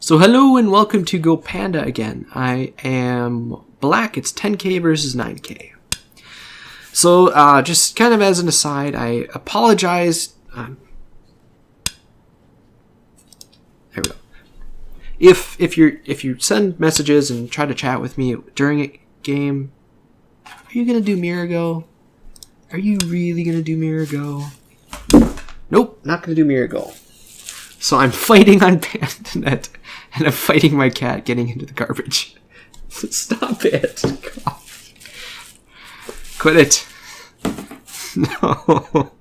So hello and welcome to GoPanda again. I am black. It's 10k versus 9k. So just kind of as an aside, I apologize. There we go. If you send messages and try to chat with me during a game, are you gonna do Mirago? Are you really gonna do Mirago? Nope, not gonna do Mirago. So I'm fighting on Pandanet, and I'm fighting my cat getting into the garbage. Stop it. God. Quit it. No.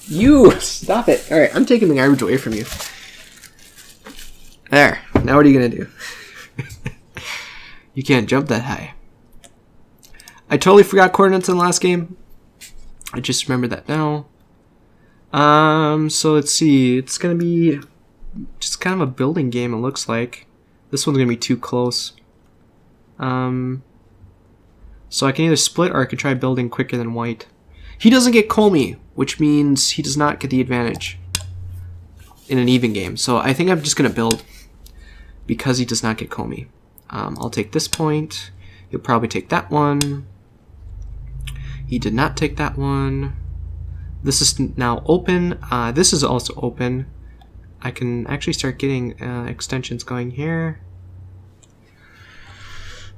You stop it. Alright, I'm taking the garbage away from you. There. Now what are you gonna do? You can't jump that high. I totally forgot coordinates in the last game. I just remembered that now. So let's see. It's gonna be just kind of a building game, it looks like. This one's gonna be too close. So I can either split or I can try building quicker than white. He doesn't get Comey, which means he does not get the advantage in an even game. So I think I'm just gonna build because he does not get Comey. I'll take this point. He'll probably take that one. He did not take that one. This is now open. This is also open. I can actually start getting extensions going here.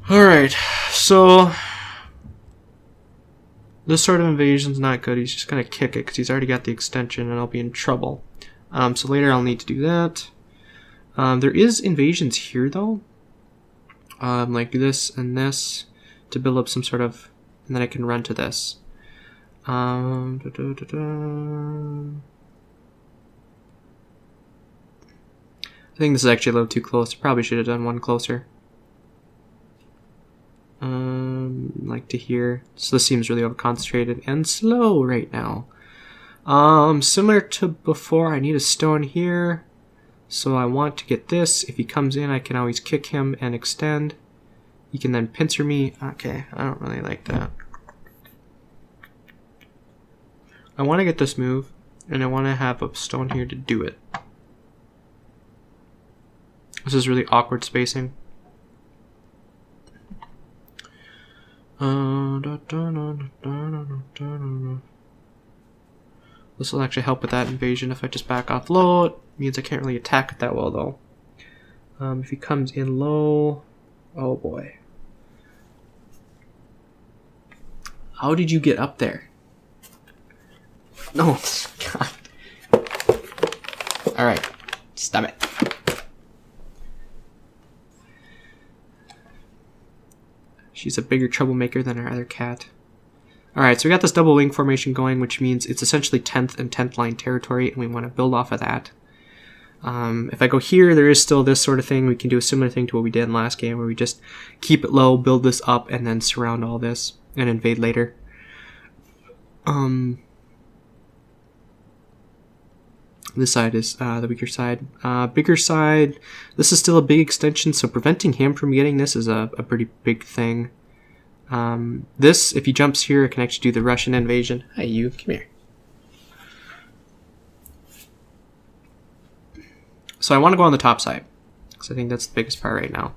Alright, so this sort of invasion's not good. He's just going to kick it because he's already got the extension and I'll be in trouble. So later I'll need to do that. There is invasions here though. Like this and this to build up some sort of... And then I can run to this. I think this is actually a little too close. Probably should have done one closer. Like to here. So this seems really over-concentrated and slow right now. Similar to before, I need a stone here. So I want to get this. If he comes in, I can always kick him and extend. He can then pincer me. Okay, I don't really like that. I want to get this move, and I want to have a stone here to do it. This is really awkward spacing. This will actually help with that invasion if I just back off low. It means I can't really attack it that well, though. If he comes in low... Oh, boy. How did you get up there? No, God. Alright, stop it. She's a bigger troublemaker than our other cat. Alright, so we got this double wing formation going, which means it's essentially 10th and 10th line territory, and we want to build off of that. If I go here, there is still this sort of thing. We can do a similar thing to what we did in last game, where we just keep it low, build this up, and then surround all this, and invade later. This side is the weaker side. Bigger side, this is still a big extension, so preventing him from getting this is a pretty big thing. This, if he jumps here, I can actually do the Russian invasion. Hi, you, come here. So I want to go on the top side, because I think that's the biggest part right now.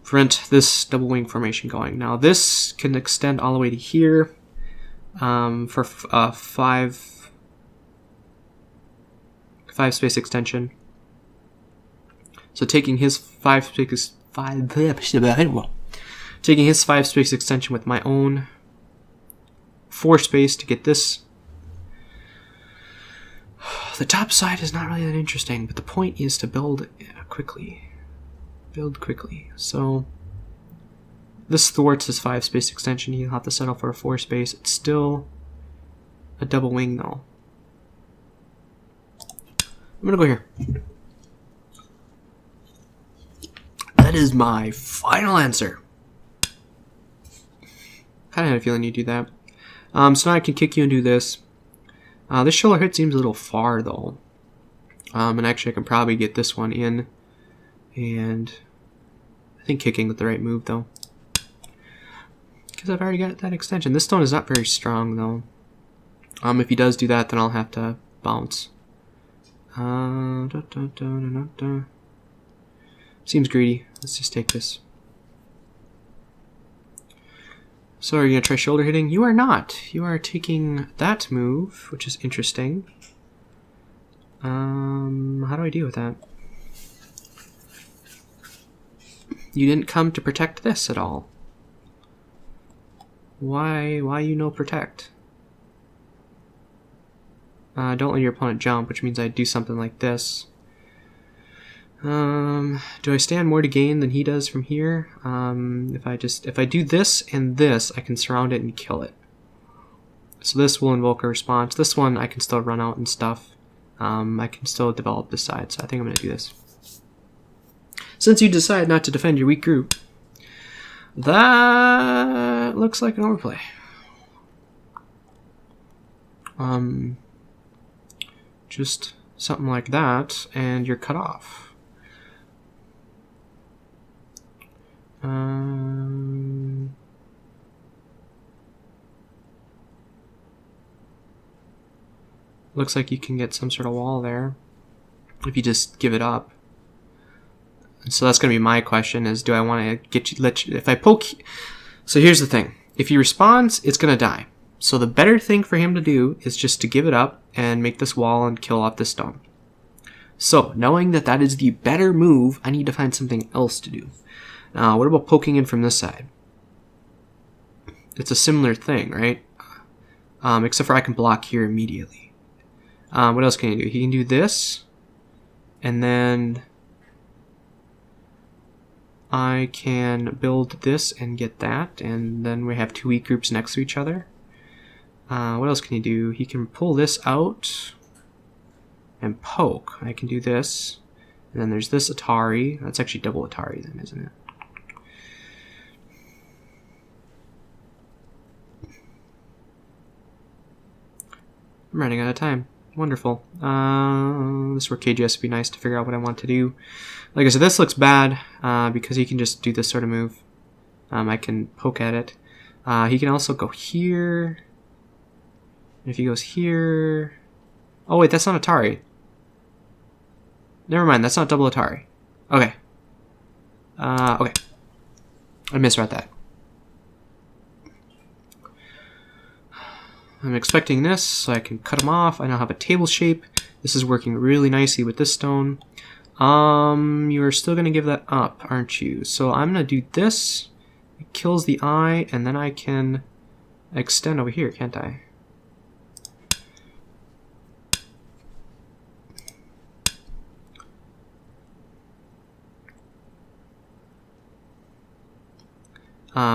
Prevent this double wing formation going. Now this can extend all the way to here for 5 space extension. So taking his 5 space extension with my own 4 space to get this. The top side is not really that interesting, but the point is to build quickly. Build quickly. So this thwarts his 5 space extension. He'll have to settle for a 4 space. It's still a double wing though. I'm gonna go here. That is my final answer. Kinda had a feeling you'd do that. So now I can kick you and do this. This shoulder hit seems a little far though. And actually I can probably get this one in. And I think kicking with the right move though. Because I've already got that extension. This stone is not very strong though. If he does do that, then I'll have to bounce. Seems greedy. Let's just take this. So are you going to try shoulder hitting? You are not. You are taking that move, which is interesting. How do I deal with that? You didn't come to protect this at all. Why you no protect? Don't let your opponent jump, which means I do something like this. Do I stand more to gain than he does from here? If I do this and this, I can surround it and kill it. So this will invoke a response. This one I can still run out and stuff. I can still develop this side, so I think I'm going to do this. Since you decide not to defend your weak group, that looks like an overplay. Just something like that, and you're cut off. Looks like you can get some sort of wall there if you just give it up. So that's going to be my question: is do I want to if I poke? So here's the thing: if he responds, it's going to die. So the better thing for him to do is just to give it up and make this wall and kill off this stone. So knowing that that is the better move, I need to find something else to do. Now, what about poking in from this side? It's a similar thing, right? Except for I can block here immediately. What else can he do? He can do this, and then I can build this and get that, and then we have two weak groups next to each other. What else can he do? He can pull this out and poke. I can do this, and then there's this Atari. That's actually double Atari then, isn't it? I'm running out of time. Wonderful. This is where KGS would be nice to figure out what I want to do. Like I said, this looks bad because he can just do this sort of move. I can poke at it. He can also go here. And if he goes here... Oh wait, that's not Atari. Never mind, that's not double Atari. Okay. Okay. I misread that. I'm expecting this, so I can cut him off. I now have a table shape. This is working really nicely with this stone. You are still going to give that up, aren't you? So I'm going to do this. It kills the eye, and then I can extend over here, can't I?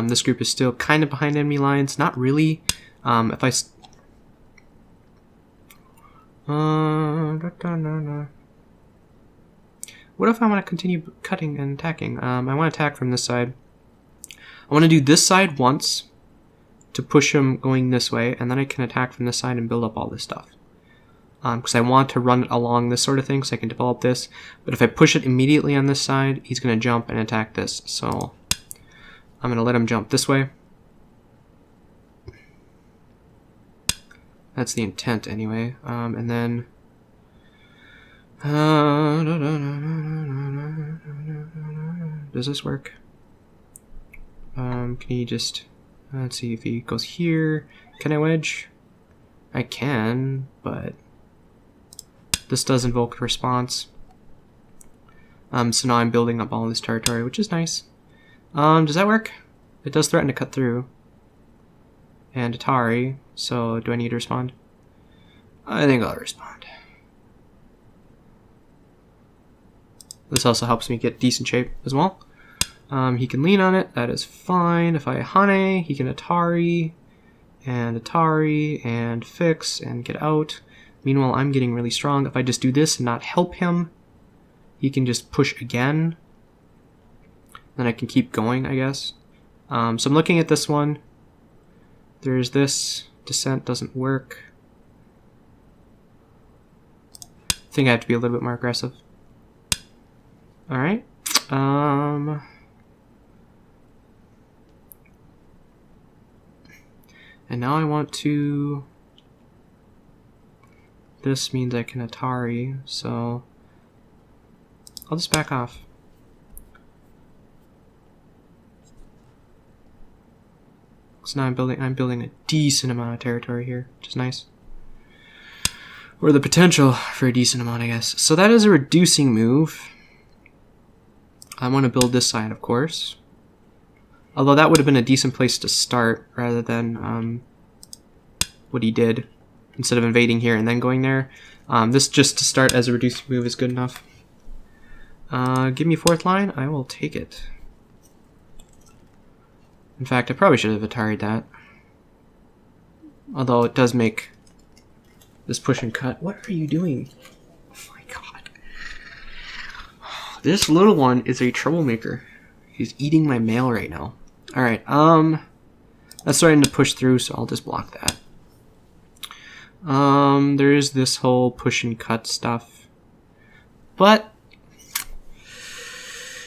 This group is still kind of behind enemy lines. Not really. If I... What if I want to continue cutting and attacking? I want to attack from this side. I want to do this side once to push him going this way, and then I can attack from this side and build up all this stuff. Because I want to run it along this sort of thing so I can develop this. But if I push it immediately on this side, he's going to jump and attack this. So I'm going to let him jump this way. That's the intent anyway. And then... does this work? Can he just... let's see if he goes here. Can I wedge? I can, but... this does invoke response. So now I'm building up all this territory, which is nice. Does that work? It does threaten to cut through. And Atari, so do I need to respond? I think I'll respond. This also helps me get decent shape as well. He can lean on it, that is fine. If I Hane, he can Atari, and fix, and get out. Meanwhile, I'm getting really strong. If I just do this and not help him, he can just push again. Then I can keep going, I guess. So I'm looking at this one. There's this. Descent doesn't work. I think I have to be a little bit more aggressive. Alright. And now I want to this means I can Atari, so I'll just back off. So now I'm building a decent amount of territory here, which is nice. Or the potential for a decent amount, I guess. So that is a reducing move. I want to build this side, of course. Although that would have been a decent place to start, rather than what he did. Instead of invading here and then going there. This just to start as a reducing move is good enough. Give me 4th line, I will take it. In fact, I probably should have Atari'd that. Although it does make this push and cut. What are you doing? Oh my god. This little one is a troublemaker. He's eating my mail right now. Alright, that's starting to push through, so I'll just block that. There is this whole push and cut stuff. But,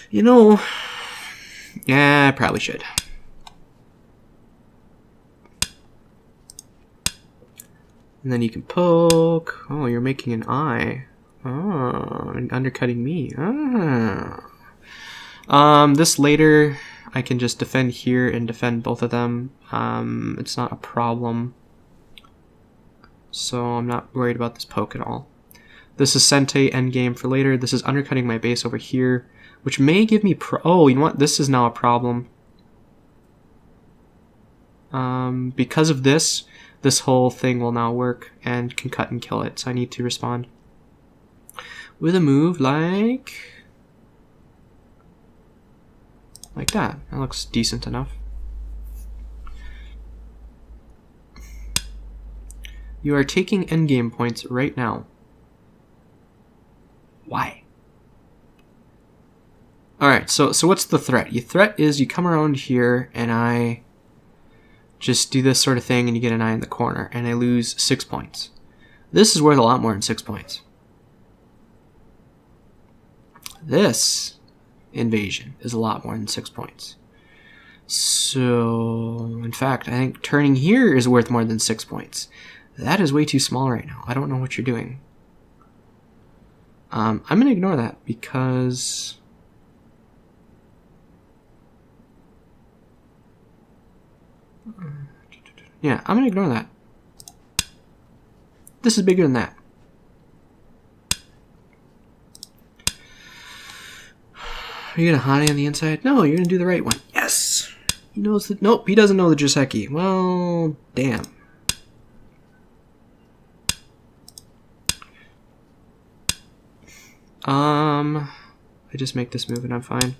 you know, yeah, I probably should. And then you can poke. Oh, you're making an eye. Oh, and undercutting me. Ah. This later, I can just defend here and defend both of them. It's not a problem. So I'm not worried about this poke at all. This is Sente endgame for later. This is undercutting my base over here, which may give me oh, you know what? This is now a problem. Because of this whole thing will now work and can cut and kill it. So I need to respond with a move like that. That looks decent enough. You are taking endgame points right now. Why? Alright, so what's the threat? Your threat is you come around here and I just do this sort of thing and you get an eye in the corner and I lose 6 points. This is worth a lot more than 6 points. This invasion is a lot more than 6 points. So, in fact, I think turning here is worth more than 6 points. That is way too small right now. I don't know what you're doing. I'm going to ignore that because yeah, I'm going to ignore that. This is bigger than that. Are you going to Hane on the inside? No, you're going to do the right one. Yes! He knows that. Nope, he doesn't know the Joseki. Well, damn. I just make this move and I'm fine.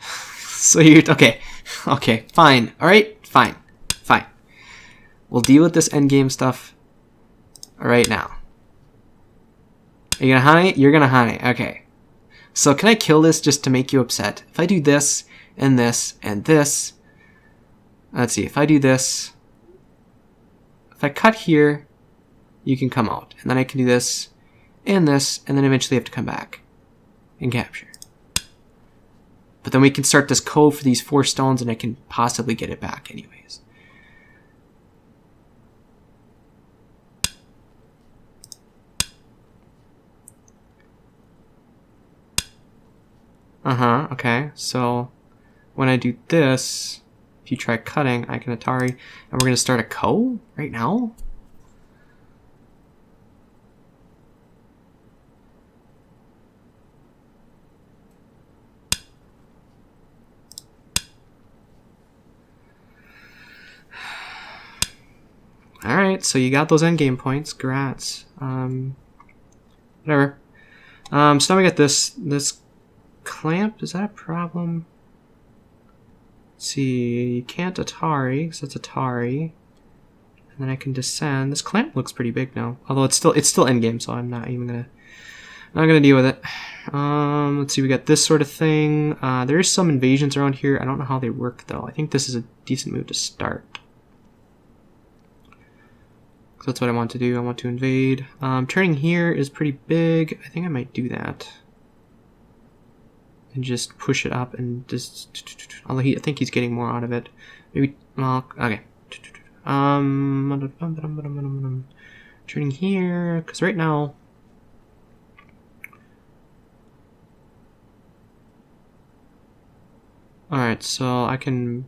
So you're okay, fine. All right, fine. We'll deal with this endgame stuff right now. Are you gonna Hane? You're gonna Hane. Okay. So can I kill this just to make you upset? If I do this and this and this, let's see. If I do this, if I cut here, you can come out, and then I can do this, and then eventually have to come back and capture. But then we can start this cove for these 4 stones, and I can possibly get it back anyways. Okay. So when I do this, if you try cutting, I can Atari, and we're going to start a cove right now? Alright, so you got those endgame points. Grats. Whatever. So now we got this clamp. Is that a problem? Let's see. You can't Atari, because that's Atari. And then I can descend. This clamp looks pretty big now. Although it's still endgame, so I'm not even gonna deal with it. Let's see, we got this sort of thing. There is some invasions around here. I don't know how they work though. I think this is a decent move to start. So that's what I want to do. I want to invade. Turning here is pretty big. I think I might do that. And just push it up and just... Although I think he's getting more out of it. Maybe... Well, okay. Turning here, because right now... Alright, so I can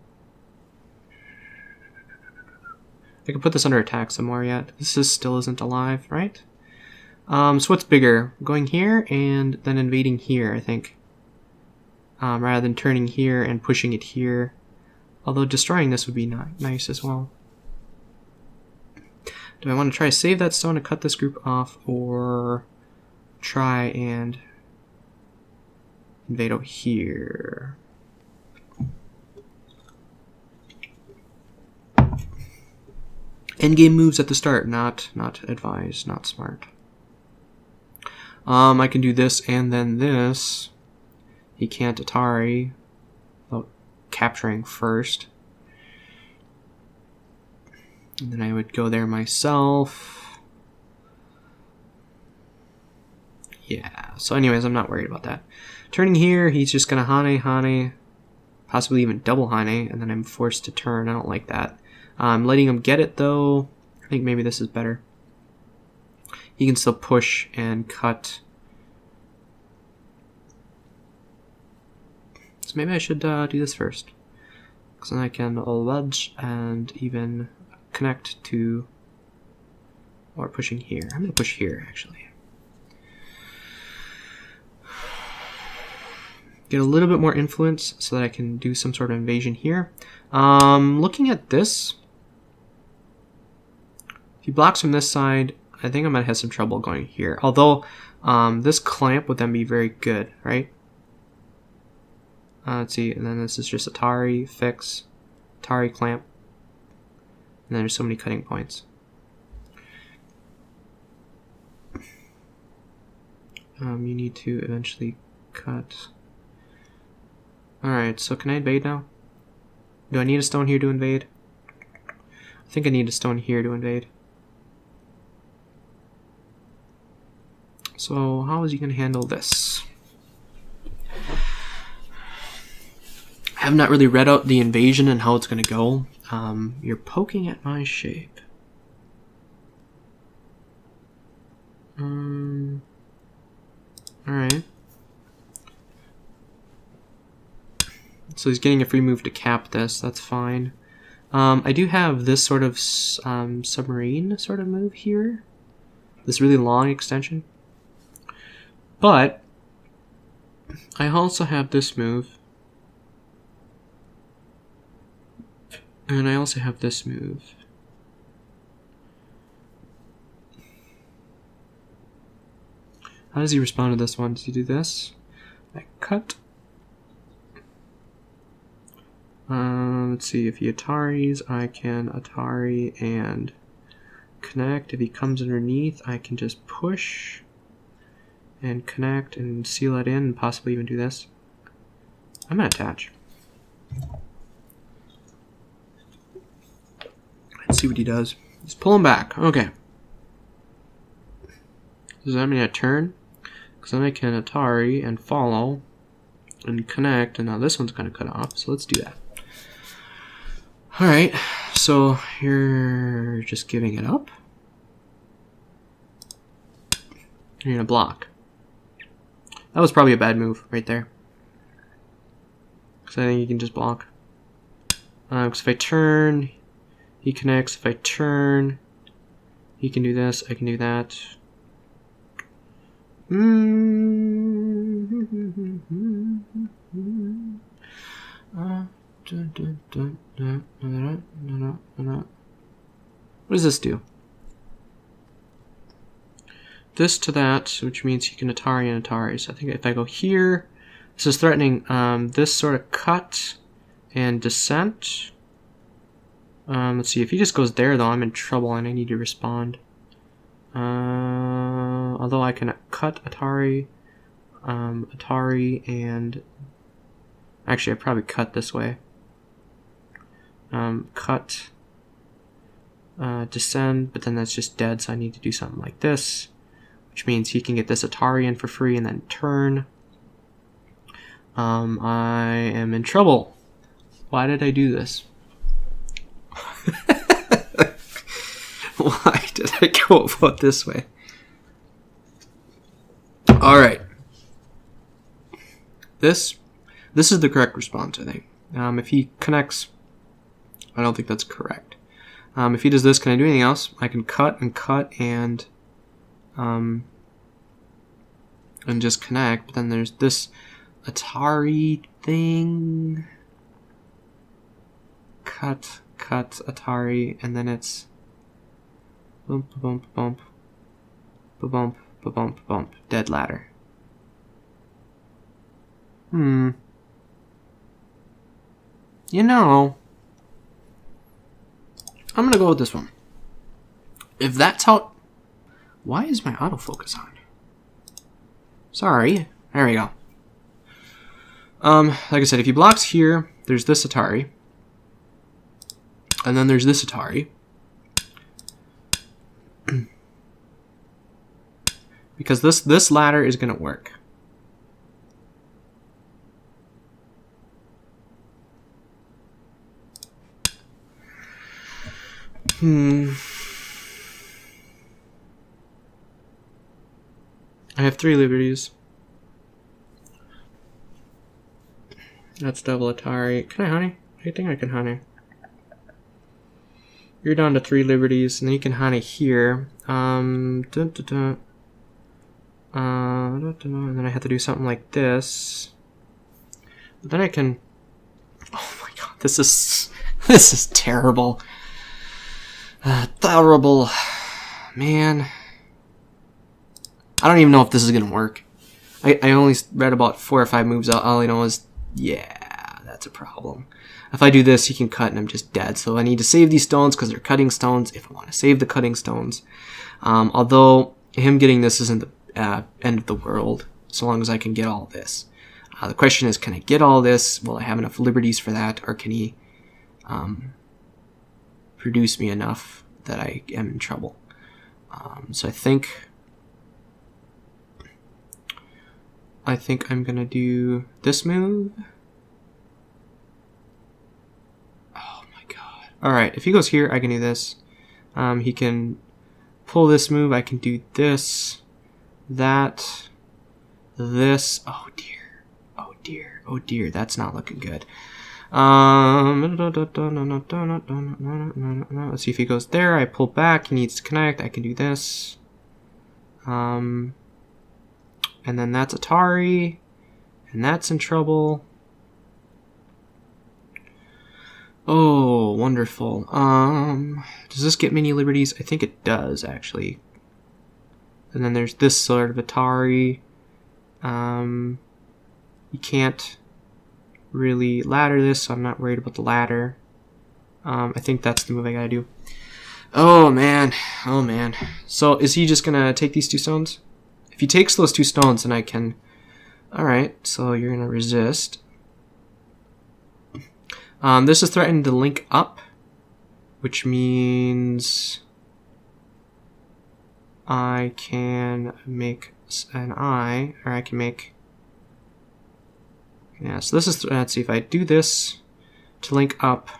put this under attack somewhere yet. This still isn't alive, right? So what's bigger? Going here and then invading here, I think. Rather than turning here and pushing it here. Although destroying this would be nice as well. Do I want to try to save that stone to cut this group off, or try and invade over here? Endgame moves at the start, not advised, not smart. I can do this and then this. He can't Atari without capturing first. And then I would go there myself. Yeah, so anyways, I'm not worried about that. Turning here, he's just gonna Hane, possibly even double Hane, and then I'm forced to turn. I don't like that. I'm letting him get it though. I think maybe this is better. He can still push and cut. So maybe I should do this first. Because then I can wedge and even connect to, or pushing here. I'm going to push here actually. Get a little bit more influence so that I can do some sort of invasion here. Looking at this, if he blocks from this side, I think I might have some trouble going here. Although, this clamp would then be very good, right? Let's see, and then this is just Atari, fix, Atari clamp. And then there's so many cutting points. You need to eventually cut. Alright, so can I invade now? Do I need a stone here to invade? I think I need a stone here to invade. So how is he going to handle this? I have not really read out the invasion and how it's going to go. You're poking at my shape. Alright. So he's getting a free move to cap this. That's fine. I do have this sort of submarine sort of move here. This really long extension. But I also have this move. And I also have this move. How does he respond to this one? Does he do this? I cut. Let's see, if he Ataris, I can Atari and connect. If he comes underneath, I can just push and connect and seal it in and possibly even do this. I'm gonna attach. Let's see what he does. He's pulling back. Okay. Does that mean I turn? Because then I can Atari and follow and connect, and now this one's kind of cut off, so let's do that. Alright, so you're just giving it up. You're gonna block. That was probably a bad move right there. Because I think you can just block. Because if I turn, he connects. If I turn, he can do this, I can do that. What does this do? This to that, which means he can Atari and Atari. So I think if I go here, this is threatening this sort of cut and descent. Let's see, if he just goes there though, I'm in trouble and I need to respond. Although I can cut Atari, Atari, and actually I probably cut this way. Cut, descend, but then that's just dead, so I need to do something like this, which means he can get this Atari in for free and then turn. I am in trouble. Why did I do this? Why did I go about this way? Alright. This is the correct response, I think. If he connects, I don't think that's correct. If he does this, can I do anything else? I can cut and just connect. But then there's this Atari thing. Cut, Atari, and then it's bump, bump, bump, bump, bump, bump, dead ladder. You know, I'm gonna go with this one. If that's how... Why is my autofocus on? Sorry. There we go. Like I said, if he blocks here, there's this Atari. And then there's this Atari. Because this ladder is gonna work. I have 3 liberties. That's double Atari. Can I honey? I think I can honey. You're down to 3 liberties, and then you can honey here. And then I have to do something like this. But then I can... Oh my god, this is terrible. Terrible. Man. I don't even know if this is gonna work. I only read about 4 or 5 moves. All I know is, yeah, that's a problem. If I do this, he can cut and I'm just dead. So I need to save these stones because they're cutting stones if I want to save the cutting stones. Although him getting this isn't the end of the world, so long as I can get all this. The question is, can I get all this? Will I have enough liberties for that? Or can he produce me enough that I am in trouble? So I think I'm gonna do this move. Oh my god. Alright, if he goes here, I can do this. He can pull this move, I can do this, that, this. Oh dear. Oh dear. Oh dear, that's not looking good. Let's see if he goes there. I pull back, he needs to connect, I can do this. And then that's Atari, and that's in trouble. Oh, wonderful. Does this get many liberties? I think it does, actually. And then there's this sort of Atari. You can't really ladder this, so I'm not worried about the ladder. I think that's the move I gotta do. Oh, man. Oh, man. So, is he just gonna take these 2 stones? If he takes those 2 stones, then I can... Alright, so you're going to resist. This is threatening to link up, which means I can make an I, or I can make... Yeah, so this is... Let's see, if I do this to link up,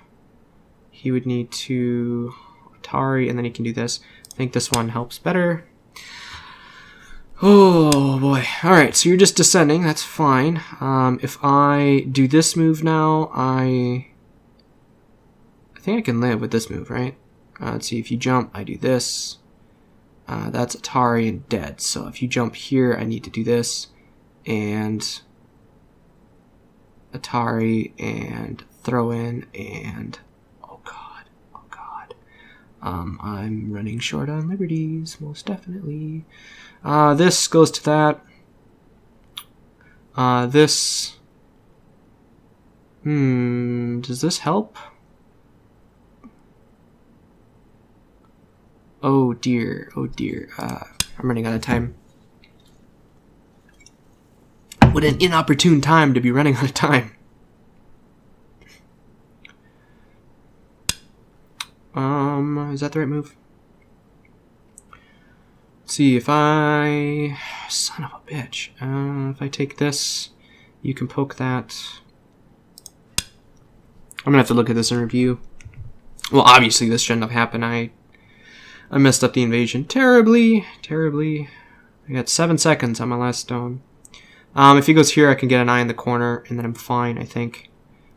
he would need to... Atari, and then he can do this. I think this one helps better. Oh boy. Alright, so you're just descending, that's fine. If I do this move now, I think I can live with this move, right? Let's see, if you jump, I do this. That's Atari and dead. So if you jump here, I need to do this. And Atari and throw in and... Oh god. Oh god. I'm running short on liberties, most definitely. This goes to that. This... does this help? Oh dear, oh dear. I'm running out of time. What an inopportune time to be running out of time. Is that the right move? See if I... Son of a bitch. If I take this, you can poke that. I'm gonna have to look at this in review. Well, obviously this shouldn't have happened. I I messed up the invasion terribly, terribly. I got 7 seconds on my last stone. If he goes here, I can get an eye in the corner, and then I'm fine, I think.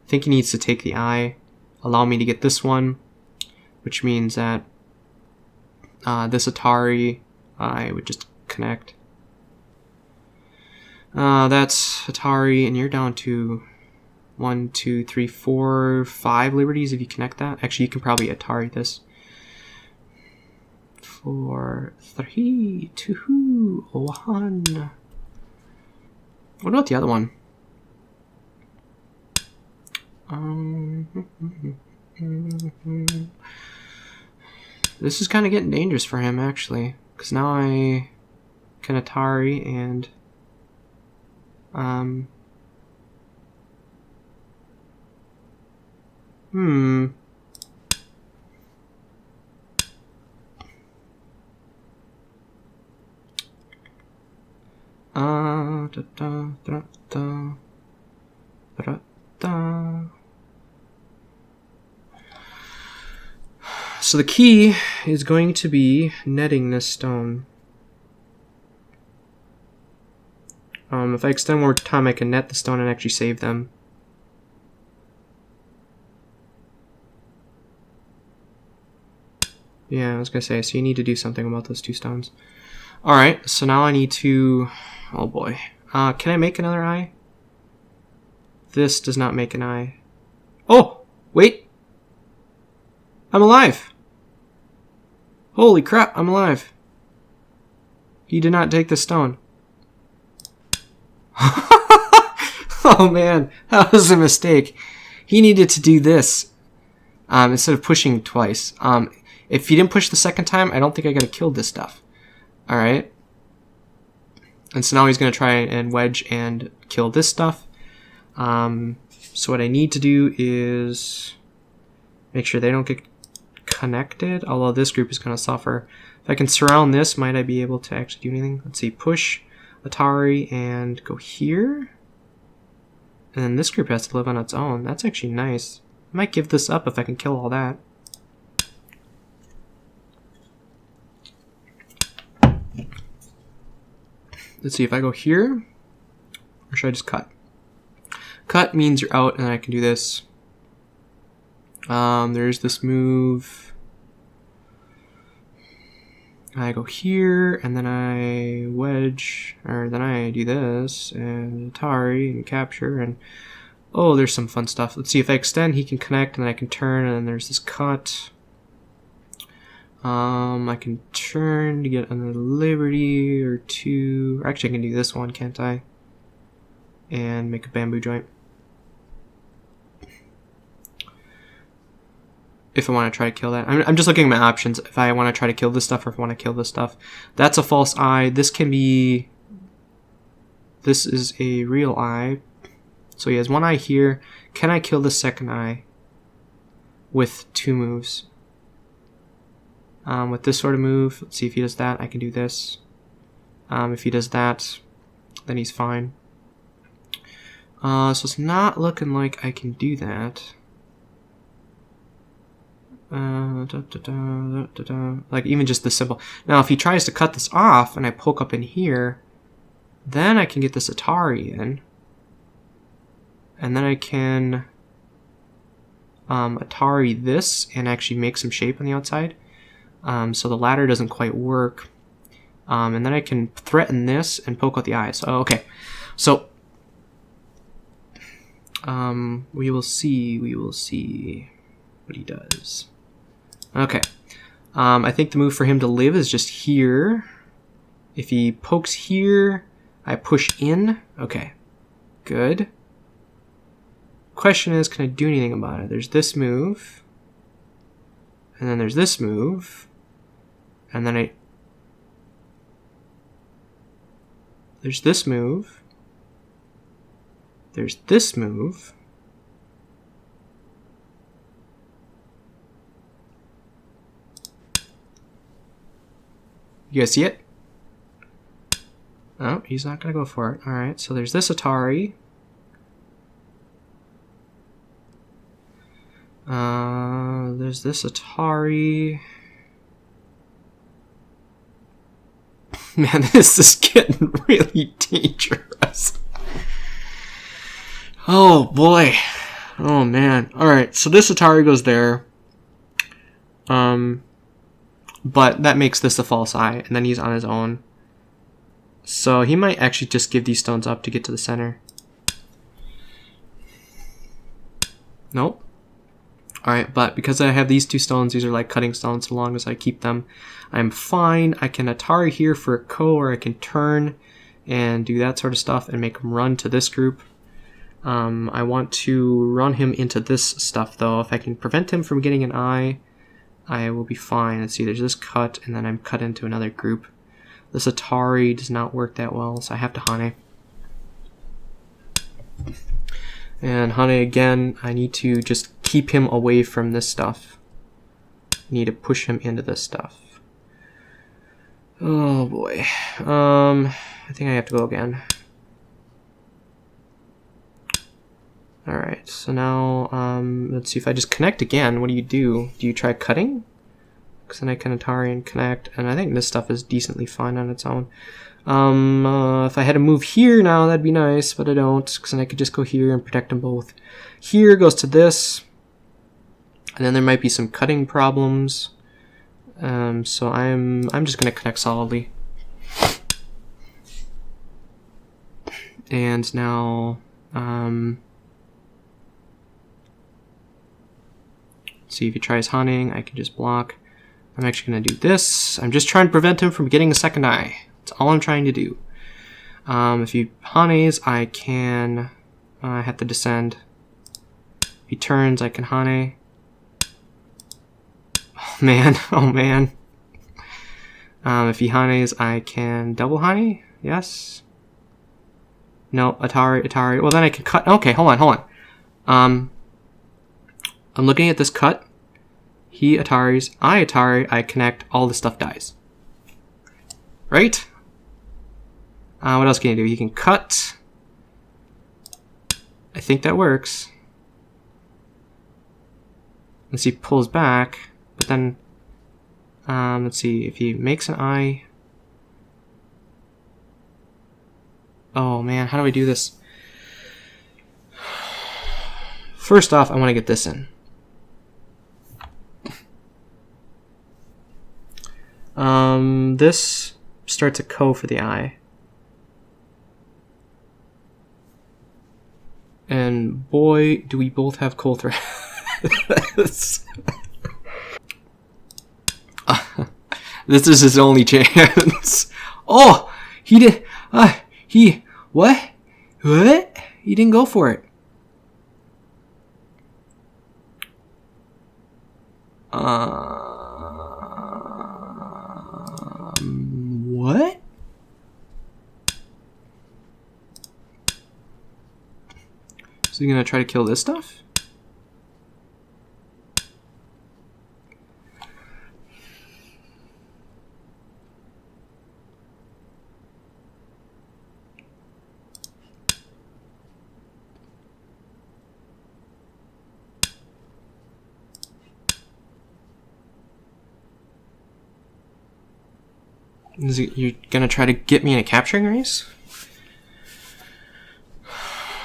I think he needs to take the eye, allow me to get this one, which means that this Atari, I would just connect. That's Atari, and you're down to 1, 2, 3, 4, 5 liberties if you connect that. Actually, you can probably Atari this. 4, 3, 2, 1. What about the other one? This is kind of getting dangerous for him, actually, because now I can Atari and So the key is going to be netting this stone. If I extend more time, I can net the stone and actually save them. Yeah, I was gonna say, so you need to do something about those 2 stones. Alright, so now I need to... Oh boy. Can I make another eye? This does not make an eye. Oh! Wait! I'm alive! Holy crap, I'm alive. He did not take the stone. Oh man, that was a mistake. He needed to do this instead of pushing twice. If he didn't push the second time, I don't think I gotta kill this stuff. Alright. And so now he's gonna try and wedge and kill this stuff. So what I need to do is make sure they don't get connected, although this group is gonna suffer. If I can surround this, might I be able to actually do anything? Let's see, push Atari and go here. And then this group has to live on its own. That's actually nice. I might give this up if I can kill all that. Let's see if I go here, or should I just cut? Cut means you're out, and I can do this. There's this move. I go here, and then I wedge, or then I do this, and Atari, and capture, and oh, there's some fun stuff. Let's see, if I extend, he can connect, and then I can turn, and then there's this cut. I can turn to get another liberty, or 2, actually I can do this one, can't I? And make a bamboo joint. If I want to try to kill that. I'm just looking at my options. If I want to try to kill this stuff or if I want to kill this stuff. That's a false eye. This can be... This is a real eye. So he has 1 eye here. Can I kill the second eye with 2 moves? With this sort of move, let's see if he does that. I can do this. If he does that, then he's fine. So it's not looking like I can do that. Like even just this simple. Now if he tries to cut this off and I poke up in here, then I can get this Atari in. And then I can Atari this and actually make some shape on the outside. So the ladder doesn't quite work. And then I can threaten this and poke out the eyes. Oh, okay. So we will see what he does. Okay. I think the move for him to live is just here. If he pokes here, I push in. Okay. Good. Question is, can I do anything about it? There's this move. And then there's this move. And then there's this move. There's this move. You guys see it? Oh, he's not going to go for it. Alright, so there's this Atari. There's this Atari. Man, this is getting really dangerous. Oh boy. Oh man. Alright, so this Atari goes there. But that makes this a false eye, and then he's on his own. So he might actually just give these stones up to get to the center. Nope. Alright, but because I have these two stones, these are like cutting stones, so long as I keep them, I'm fine. I can Atari here for a ko, or I can turn and do that sort of stuff and make him run to this group. I want to run him into this stuff, though. If I can prevent him from getting an eye, I will be fine. Let's see, there's this cut, and then I'm cut into another group. This Atari does not work that well, so I have to Hane. And Hane again, I need to just keep him away from this stuff. I need to push him into this stuff. Oh boy. I think I have to go again. Alright, so now, let's see, if I just connect again, what do? Do you try cutting? Because then I can Atari and connect, and I think this stuff is decently fine on its own. If I had to move here now, that'd be nice, but I don't, because then I could just go here and protect them both. Here goes to this, and then there might be some cutting problems. So I'm just gonna connect solidly. And now, see if he tries hunting, I can just block. I'm actually gonna do this. I'm just trying to prevent him from getting a second eye. That's all I'm trying to do. If he Hanes, I can have to descend. If he turns, I can Hane. Oh man, oh man. If he Hanes, I can double Hane. Yes. No, Atari. Well, then I can cut. Okay, hold on. I'm looking at this cut. He Ataris, I Atari, I connect, all the stuff dies. Right? What else can you do? You can cut. I think that works. Let's see, pulls back, but then, let's see, if he makes an eye. Oh man, how do I do this? First off, I want to get this in. This starts a ko for the eye. And boy, do we both have coal threads. This is his only chance. Oh, he did. What? What? He didn't go for it. What? Is he gonna try to kill this stuff? You gonna try to get me in a capturing race?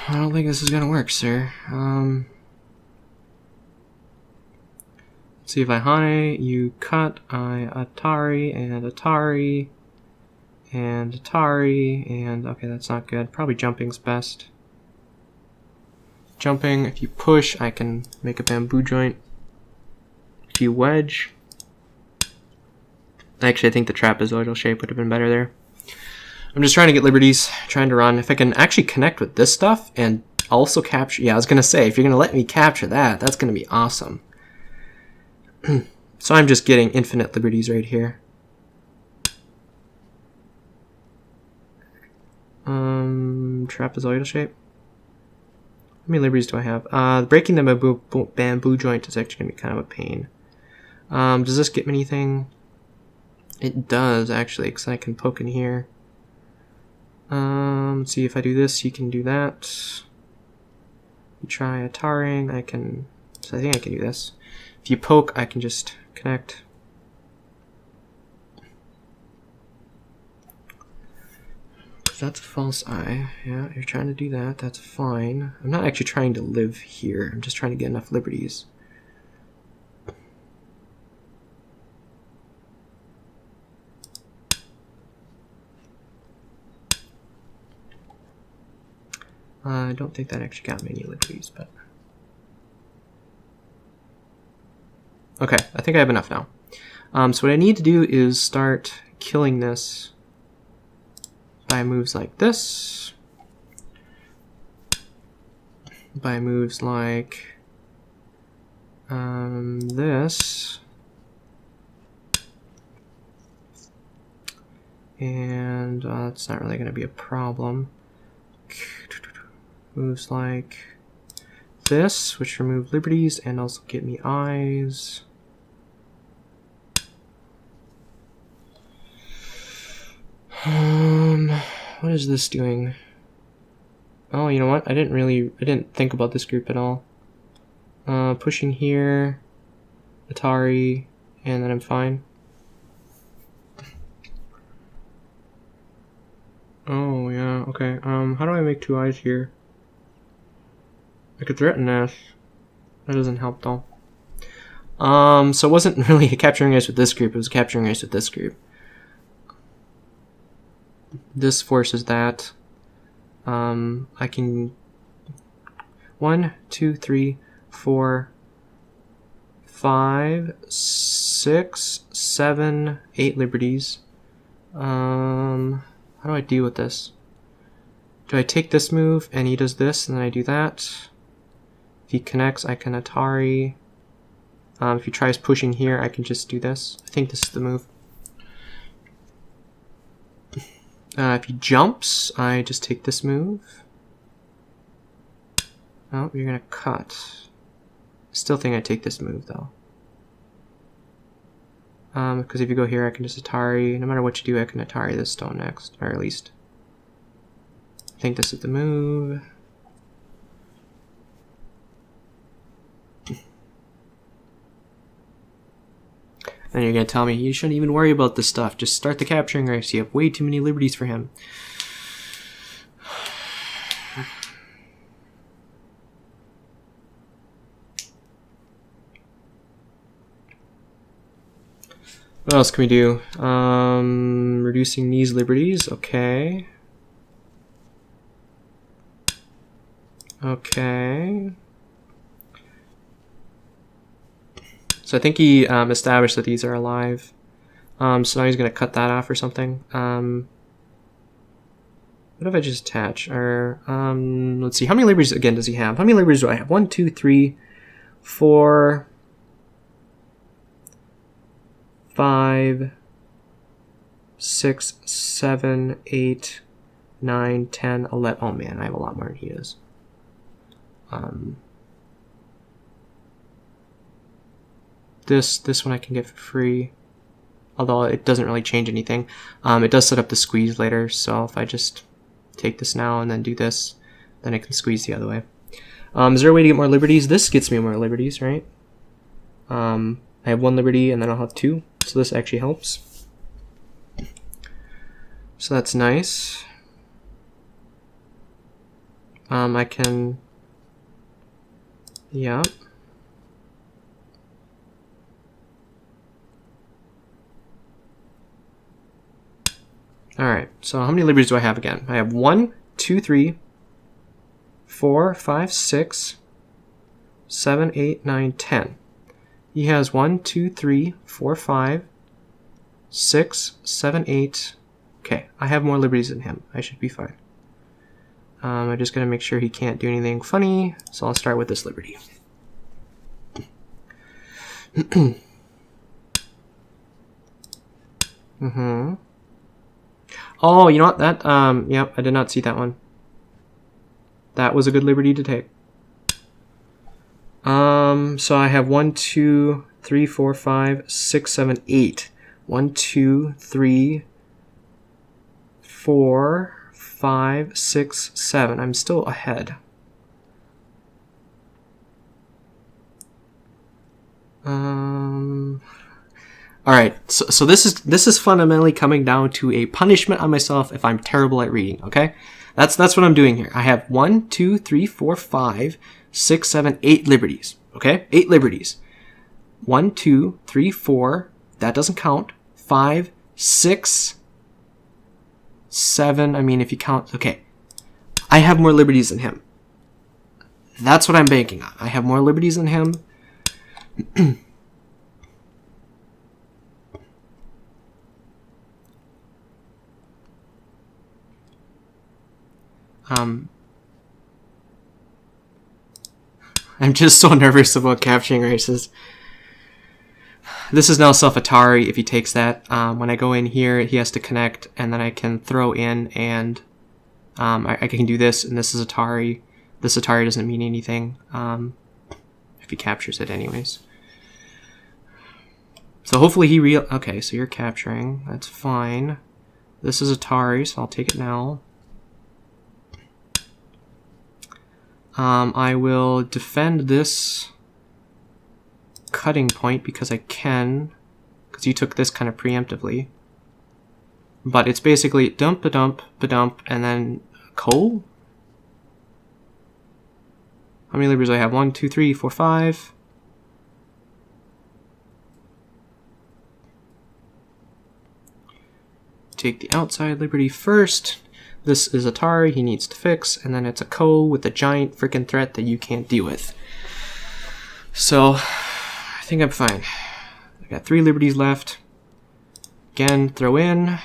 I don't think this is gonna work, sir. Let's see if I Hane, you cut, I Atari, and Atari, and Atari, and okay, that's not good. Probably jumping's best. Jumping, if you push, I can make a bamboo joint. If you wedge, actually, I think the trapezoidal shape would have been better there. I'm just trying to get liberties, trying to run. If I can actually connect with this stuff and also capture... Yeah, I was going to say, if you're going to let me capture that, that's going to be awesome. So I'm just getting infinite liberties right here. Trapezoidal shape. How many liberties do I have? Breaking the bamboo joint is actually going to be kind of a pain. Does this get me anything? It does, actually, because I can poke in here. Let's see, if I do this, you can do that. You try Ataring, I can... So I think I can do this. If you poke, I can just connect. that's a false eye. Yeah, you're trying to do that. That's fine. I'm not actually trying to live here. I'm just trying to get enough liberties. I don't think that actually got me any liberties, but... Okay, I think I have enough now. So what I need to do is start killing this by moves like this. By moves like this. And that's not really going to be a problem. Moves like this, which remove liberties and also get me eyes. What is this doing? Oh, you know what? I didn't think about this group at all. Pushing here, Atari, and then I'm fine. Oh, yeah, okay. How do I make 2 eyes here? I could threaten this. That doesn't help though. So it wasn't really capturing ice with this group, it was capturing ice with this group. This forces that. I can 1, 2, 3, 4, 5, 6, 7, 8 liberties. How do I deal with this? Do I take this move and he does this and then I do that? If he connects, I can Atari. If he tries pushing here, I can just do this. I think this is the move. If he jumps, I just take this move. Oh, you're gonna cut. Still think I take this move though. Because if you go here, I can just Atari. No matter what you do, I can Atari this stone next, or at least I think this is the move. Then you're gonna tell me you shouldn't even worry about this stuff. Just start the capturing race. You have way too many liberties for him. What else can we do? Reducing these liberties. Okay. Okay. So I think he established that these are alive. So now he's going to cut that off or something. What if I just attach? Or let's see. How many liberties again does he have? How many liberties do I have? 1, 2, 3, 4, 5, 6, 7, 8, 9, 10, 11. Oh man, I have a lot more than he is. This one I can get for free, although it doesn't really change anything. It does set up the squeeze later, so if I just take this now and then do this, then it can squeeze the other way. Is there a way to get more liberties? This gets me more liberties, right? I have 1 liberty and then I'll have 2, so this actually helps. So that's nice. I can, yeah. Alright, so how many liberties do I have again? I have 1, 2, 3, 4, 5, 6, 7, 8, 9, 10. He has 1, 2, 3, 4, 5, 6, 7, 8. Okay, I have more liberties than him. I should be fine. I'm just going to make sure he can't do anything funny, so I'll start with this liberty. Oh, you know what? That, yep, I did not see that one. That was a good liberty to take. So I have 1, 2, 3, 4, 5, 6, 7, 8. 1, 2, 3, 4, 5, 6, 7. I'm still ahead. All right, so this is fundamentally coming down to a punishment on myself if I'm terrible at reading. Okay, that's what I'm doing here. I have 1, 2, 3, 4, 5, 6, 7, 8 liberties. Okay, 8 liberties. 1, 2, 3, 4. That doesn't count. 5, 6, 7. I mean, if you count. Okay, I have more liberties than him. That's what I'm banking on. I have more liberties than him. I'm just so nervous about capturing races. This is now self-Atari if he takes that. When I go in here, he has to connect, and then I can throw in, and I can do this, and this is Atari. This Atari doesn't mean anything if he captures it anyways. So hopefully he okay, so you're capturing. That's fine. This is Atari, so I'll take it now. I will defend this cutting point because I can, because you took this kind of preemptively. But it's basically dump, ba-dump, ba-dump, and then coal? How many liberties do I have? 1, 2, 3, 4, 5. Take the outside liberty first. This is Atari, he needs to fix, and then it's a Ko with a giant freaking threat that you can't deal with. So, I think I'm fine. I got 3 liberties left. Again, throw in.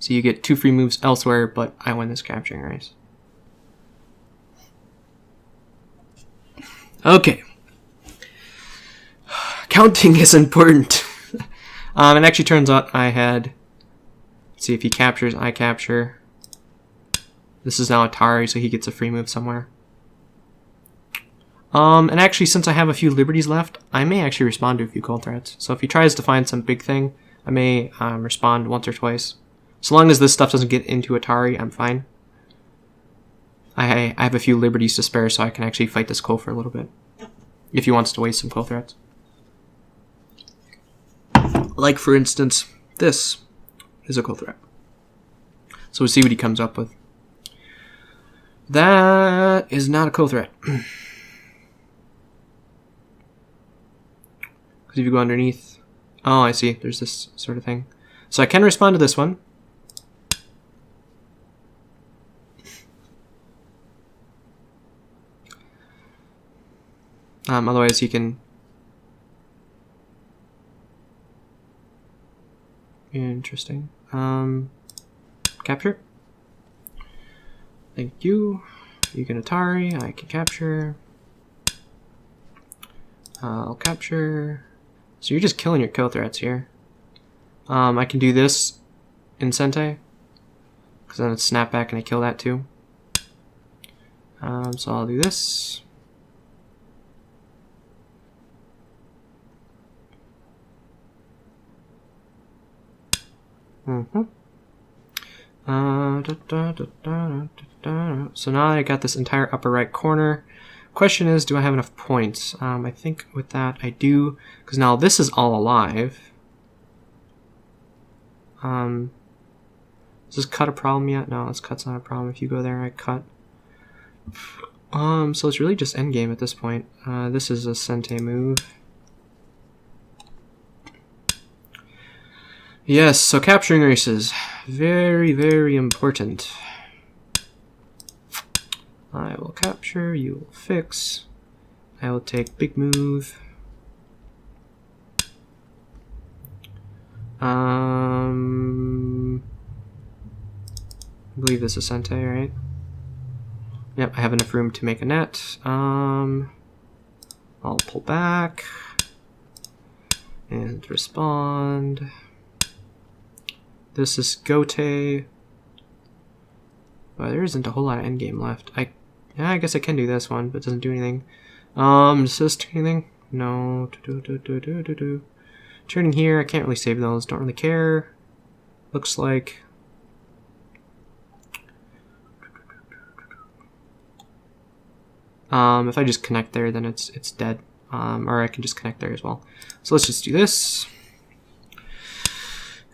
So you get 2 free moves elsewhere, but I win this capturing race. Okay. Counting is important. It actually turns out I had... See if he captures, I capture. This is now Atari, so he gets a free move somewhere. And actually, since I have a few liberties left, I may actually respond to a few cold threats. So if he tries to find some big thing, I may respond once or twice. So long as this stuff doesn't get into Atari, I'm fine. I have a few liberties to spare, so I can actually fight this Ko for a little bit. If he wants to waste some cold threats. Like, for instance, this is a cold threat. So we'll see what he comes up with. That is not a cold threat. Because if you go underneath... Oh, I see. There's this sort of thing. So I can respond to this one. Otherwise he can... Interesting. Capture. Thank you. You can Atari. I can capture. I'll capture. So you're just killing your kill threats here. I can do this in Sentai, because then it's snap back and I kill that too. So I'll do this. So now I got this entire upper right corner. Question is, do I have enough points? I think with that I do, because now this is all alive. Is this cut a problem yet? No, this cut's not a problem. If you go there, I cut. So it's really just endgame at this point. This is a Sentai move. Yes, so capturing races. Very, very important. I will capture, you will fix. I will take big move. I believe this is Sentai, right? Yep, I have enough room to make a net. I'll pull back and respond. This is Gote. Well, there isn't a whole lot of endgame left. Yeah, I guess I can do this one, but it doesn't do anything. Does this do anything? No. Turning here, I can't really save those. Don't really care. Looks like... if I just connect there, then it's dead. or I can just connect there as well. So let's just do this.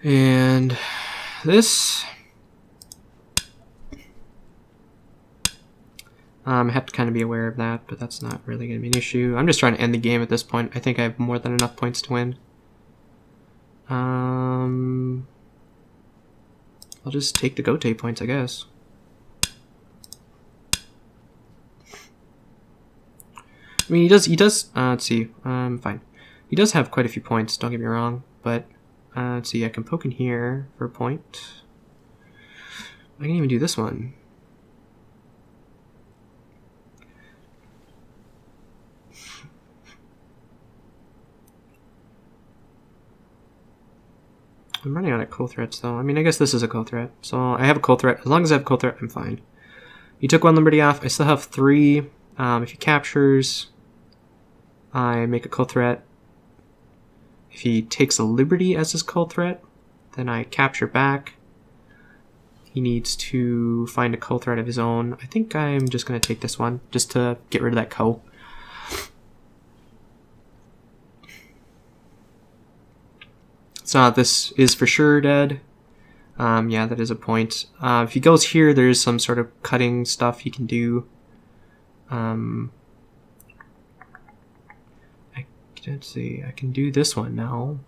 And this. I have to kind of be aware of that, but that's not really going to be an issue. I'm just trying to end the game at this point. I think I have more than enough points to win. I'll just take the Gote points, I guess. I mean, he does, let's see, fine. He does have quite a few points, don't get me wrong, but, let's see, I can poke in here for a point. I can even do this one. I'm running out of cool threats, though. I mean, I guess this is a cool threat. So I have a cool threat. As long as I have a cool threat, I'm fine. He took 1 liberty off. I still have 3. If he captures, I make a cool threat. If he takes a liberty as his cool threat, then I capture back. He needs to find a cool threat of his own. I think I'm just going to take this one, just to get rid of that co. So this is for sure dead. Yeah, that is a point. If he goes here, there is some sort of cutting stuff he can do. Let's see, I can do this one now.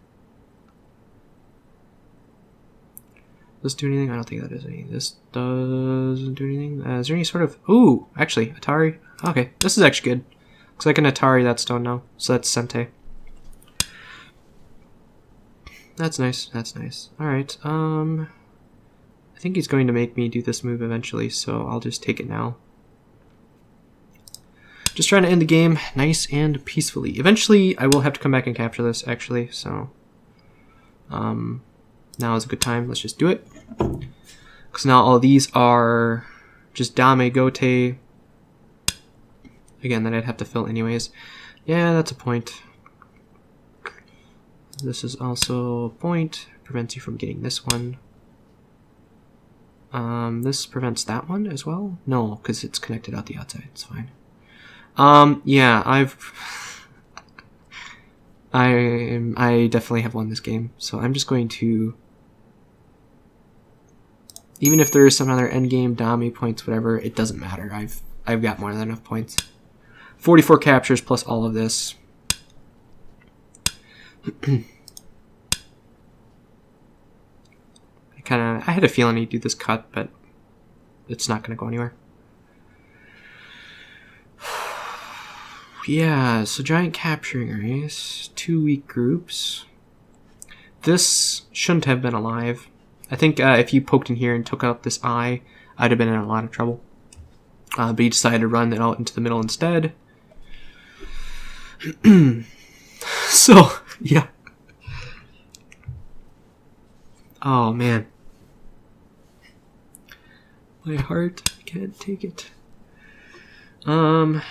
Does this do anything? I don't think that does anything. This doesn't do anything. Is there any sort of... Ooh, actually, Atari. Okay, this is actually good. Looks like an Atari that stone now. So that's Sente. That's nice. That's nice. Alright, I think he's going to make me do this move eventually, so I'll just take it now. Just trying to end the game nice and peacefully. Eventually, I will have to come back and capture this, actually, so... now is a good time. Let's just do it. Because now all these are just Dame, Gote. Again, that I'd have to fill anyways. Yeah, that's a point. This is also a point. Prevents you from getting this one. This prevents that one as well? No, because it's connected out the outside. It's fine. Yeah, I definitely have won this game, so I'm just going to... Even if there is some other endgame, Dami points, whatever, it doesn't matter. I've got more than enough points. 44 captures plus all of this. I had a feeling he'd do this cut, but it's not going to go anywhere. Yeah, so giant capturing race, 2 weak groups. This shouldn't have been alive. I think if you poked in here and took out this eye, I'd have been in a lot of trouble. But he decided to run it out into the middle instead. So, yeah. Oh, man. My heart, I can't take it. Let's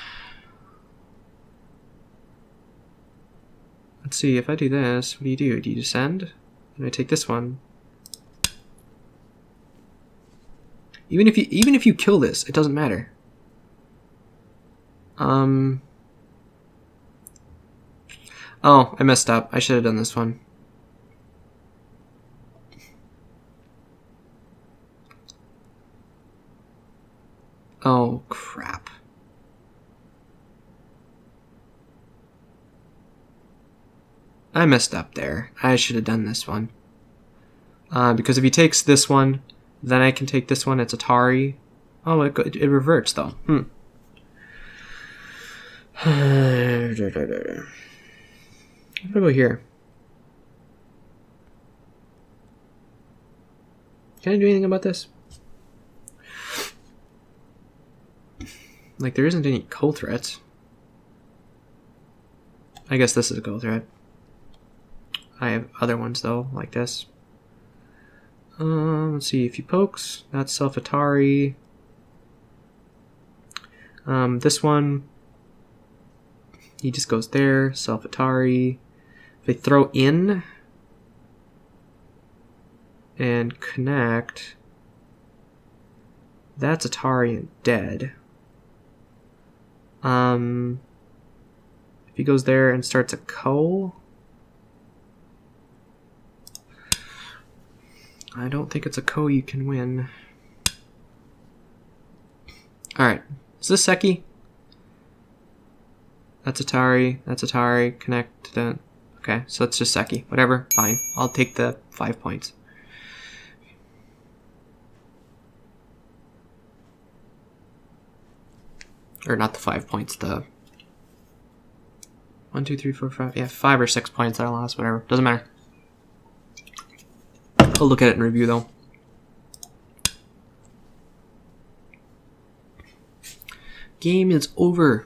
see, if I do this, what do? Do you descend? And I take this one. Even if you kill this, it doesn't matter. Oh, I messed up. I should have done this one. Oh, crap. I messed up there. I should have done this one. Because if he takes this one, then I can take this one. It's Atari. Oh, it reverts, though. I'm gonna go here. Can I do anything about this? Like, there isn't any cold threats. I guess this is a cold threat. I have other ones, though, like this. Let's see, if he pokes, that's self-Atari. This one, he just goes there, self-Atari. If I throw in and connect, that's Atari and dead. If he goes there and starts a ko, I don't think it's a ko you can win. Alright, is this Seki? That's Atari, that's Atari, connect to the... Okay, so it's just Seki. Whatever, fine. I'll take the 5 points. Or not the 5 points, the... 1, 2, 3, 4, 5... Yeah, 5 or 6 points I lost, whatever. Doesn't matter. I'll look at it in review, though. Game is over.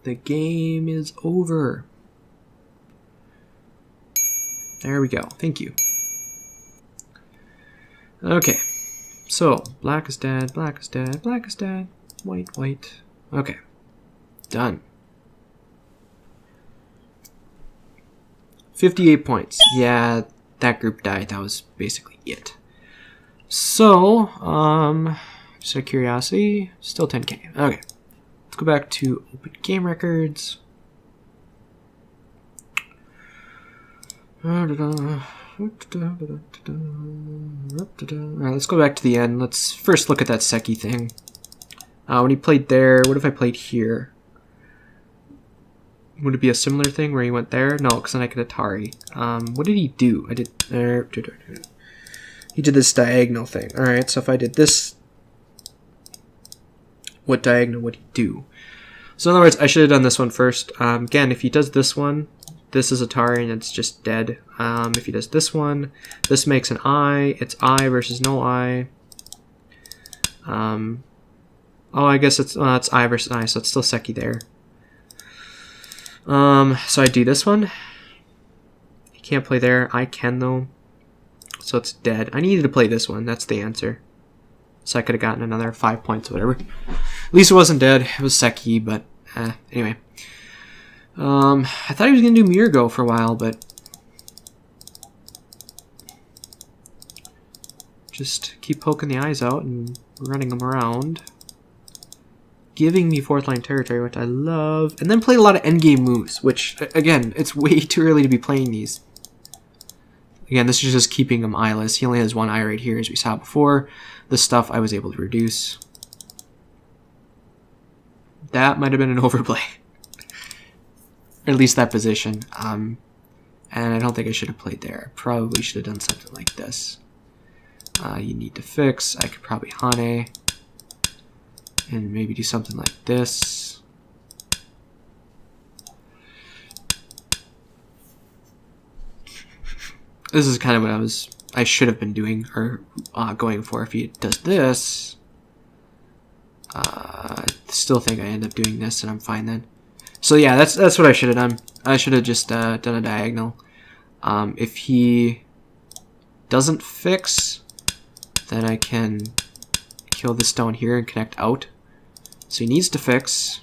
The game is over. There we go. Thank you. Okay. So, black is dead, black is dead, black is dead. White, white. Okay. Done. 58 points. Yeah, that group died. That was basically it. So, just out of curiosity, still 10k. Okay. Let's go back to open game records. Alright, let's go back to the end. Let's first look at that Seki thing. When he played there, what if I played here? Would it be a similar thing where he went there? No, because then I could Atari. What did he do? I did... he did this diagonal thing. Alright, so if I did this... What diagonal would he do? So in other words, I should have done this one first. Again, if he does this one, this is Atari and it's just dead. If he does this one, this makes an I. It's I versus no I. Oh, I guess it's I versus I, so it's still Seki there. So I do this one. He can't play there. I can, though. So it's dead. I needed to play this one. That's the answer. So I could have gotten another 5 points or whatever. At least it wasn't dead. It was Seki, but anyway. I thought he was going to do Mirgo for a while, but... Just keep poking the eyes out and running them around. Giving me 4th line territory, which I love. And then play a lot of endgame moves, which, again, it's way too early to be playing these. Again, this is just keeping him eyeless. He only has 1 eye right here, as we saw before. This stuff I was able to reduce. That might have been an overplay. Or at least that position. And I don't think I should have played there. I probably should have done something like this. You need to fix. I could probably Hane. And maybe do something like this. This is kind of what I should have been doing, or going for. If he does this, I still think I end up doing this, and I'm fine then. So yeah, that's what I should have done. I should have just done a diagonal. If he doesn't fix, then I can kill this stone here and connect out. So he needs to fix.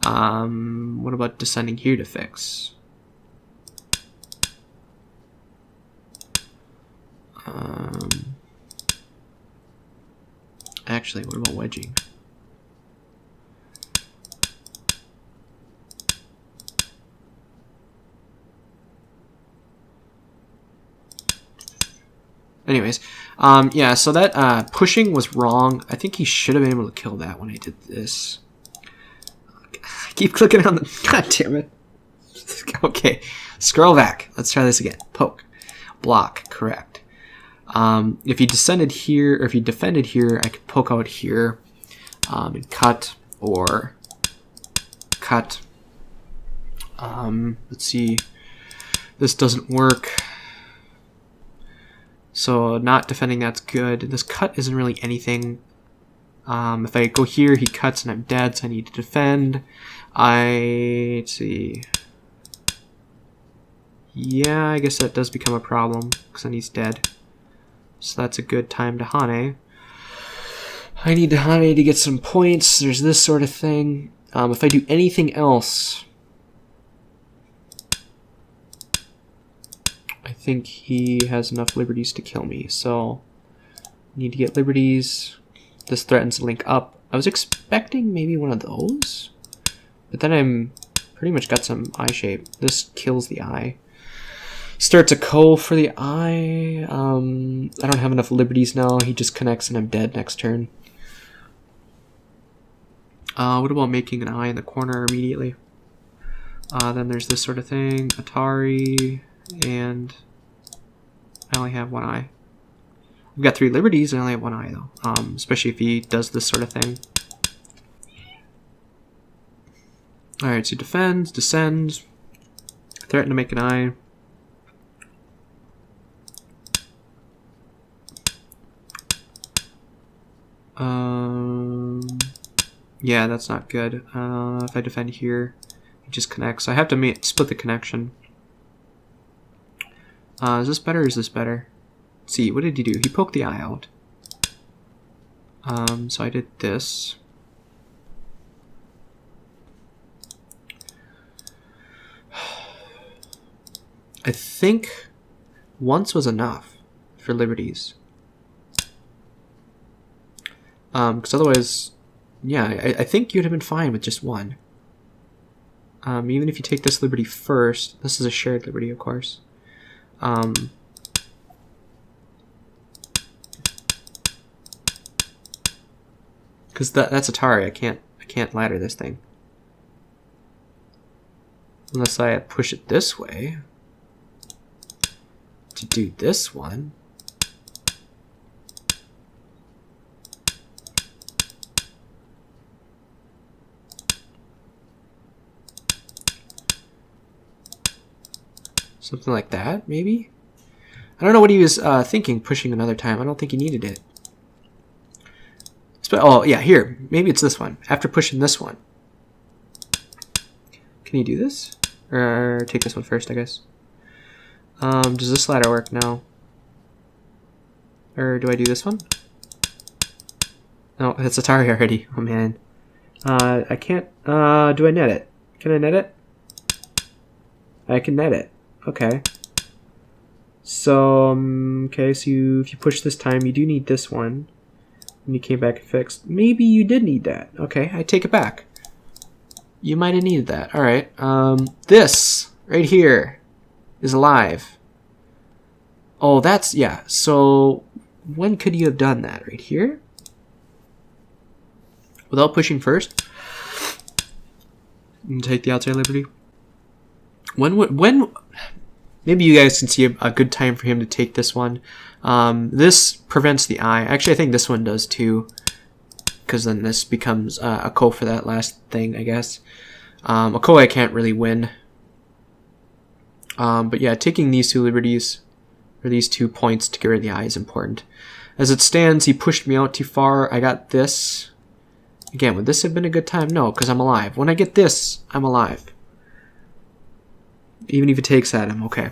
What about descending here to fix? Actually, what about wedging? Anyways, yeah, so that pushing was wrong. I think he should have been able to kill that when I did this. I keep clicking on the... God damn it. Okay, scroll back. Let's try this again. Poke. Block, correct. If he descended here, or if he defended here, I could poke out here and cut, or cut. Let's see. This doesn't work. So not defending, that's good. This cut isn't really anything. If I go here, he cuts and I'm dead, so I need to defend. Let's see. Yeah, I guess that does become a problem, because then he's dead. So that's a good time to Hane. I need to Hane to get some points. There's this sort of thing. If I do anything else, I think he has enough liberties to kill me. So, need to get liberties. This threatens to link up. I was expecting maybe one of those, but then I'm pretty much got some eye shape. This kills the eye. Starts a co for the eye. I don't have enough liberties now. He just connects and I'm dead next turn. What about making an eye in the corner immediately? Then there's this sort of thing. Atari, and I only have one eye. I've got 3 liberties, I only have one eye though. Especially if he does this sort of thing. Alright, so defends, descends, threaten to make an eye. Yeah, that's not good. If I defend here, he just connects. I have to split the connection. Is this better or is this better? Let's see, what did he do? He poked the eye out. So I did this. I think once was enough for liberties. Because otherwise, yeah, I think you'd have been fine with just one. Even if you take this liberty first, this is a shared liberty, of course. Because that's Atari. I can't ladder this thing unless I push it this way to do this one. Something like that, maybe? I don't know what he was thinking, pushing another time. I don't think he needed it. Oh, yeah, here. Maybe it's this one. After pushing this one. Can you do this? Or take this one first, I guess. Does this ladder work now? Or do I do this one? No, it's Atari already. Oh, man. I can't... do I net it? Can I net it? I can net it. Okay. So, okay, so if you push this time, you do need this one. And you came back and fixed. Maybe you did need that. Okay, I take it back. You might have needed that. Alright. This, right here, is alive. Oh, that's, yeah. So, when could you have done that? Right here? Without pushing first? And take the outside liberty? When maybe you guys can see a good time for him to take this one. This prevents the eye. Actually, I think this one does too, because then this becomes a ko for that last thing, I guess. A ko I can't really win. But yeah, taking these 2 liberties, or these 2 points to get rid of the eye is important. As it stands, he pushed me out too far. I got this. Again, would this have been a good time? No, because I'm alive. When I get this, I'm alive. Even if it takes at him, okay.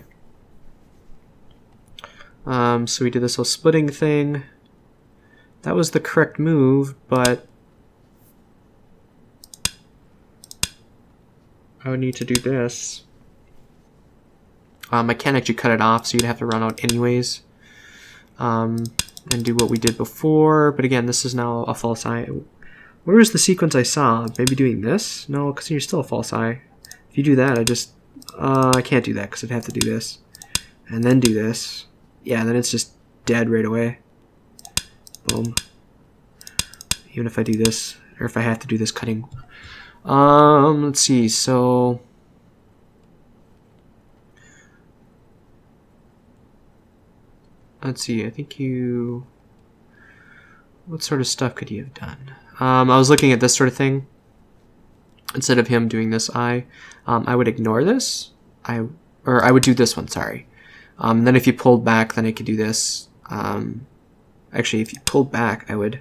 So we did this whole splitting thing. That was the correct move, but I would need to do this. I can't actually cut it off, so you'd have to run out anyways. And do what we did before, but again, this is now a false eye. Where is the sequence I saw? Maybe doing this? No, because you're still a false eye. If you do that, I can't do that because I'd have to do this. And then do this. Yeah, then it's just dead right away. Boom. Even if I do this, or if I have to do this cutting. Let's see, so... Let's see, I think you... What sort of stuff could you have done? I was looking at this sort of thing. Instead of him doing this eye, I would ignore this. I would do this one, sorry. And then if you pulled back, then I could do this. Actually, if you pulled back, I would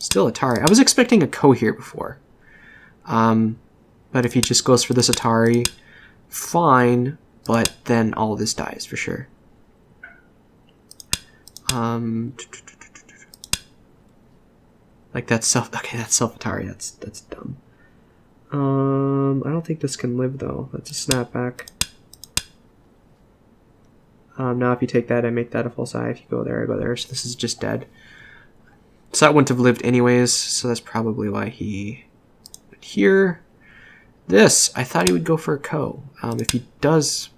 Still Atari. I was expecting a Ko here before. But if he just goes for this Atari, fine. But then all of this dies for sure. Like that's self. Okay, that's self Atari. That's dumb. I don't think this can live though. That's a snapback. Now if you take that, I make that a false eye. If you go there, I go there. So this is just dead. So that wouldn't have lived anyways. So that's probably why he went here. This, I thought he would go for a Ko. If he does,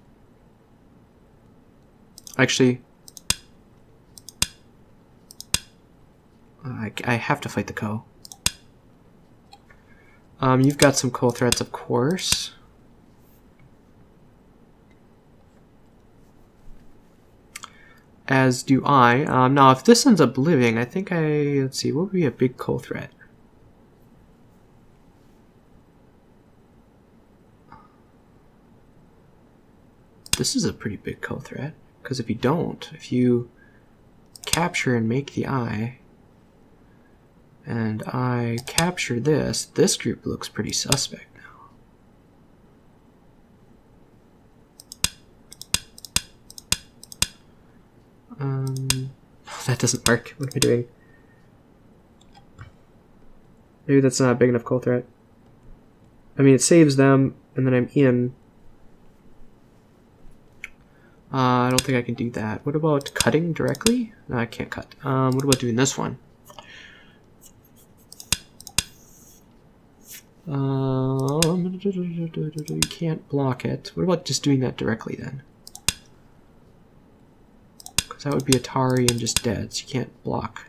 actually, I have to fight the Ko. You've got some Ko threats, of course. As do I. Now, if this ends up living, I think let's see, what would be a big Ko threat? This is a pretty big Ko threat, because if you capture and make the eye, and I capture this group looks pretty suspect now. That doesn't work. What am I doing? Maybe that's not a big enough Ko threat. I mean, it saves them, and then I'm in. I don't think I can do that. What about cutting directly? No, I can't cut. What about doing this one? You can't block it. What about just doing that directly then? Because that would be Atari and just dead, so you can't block.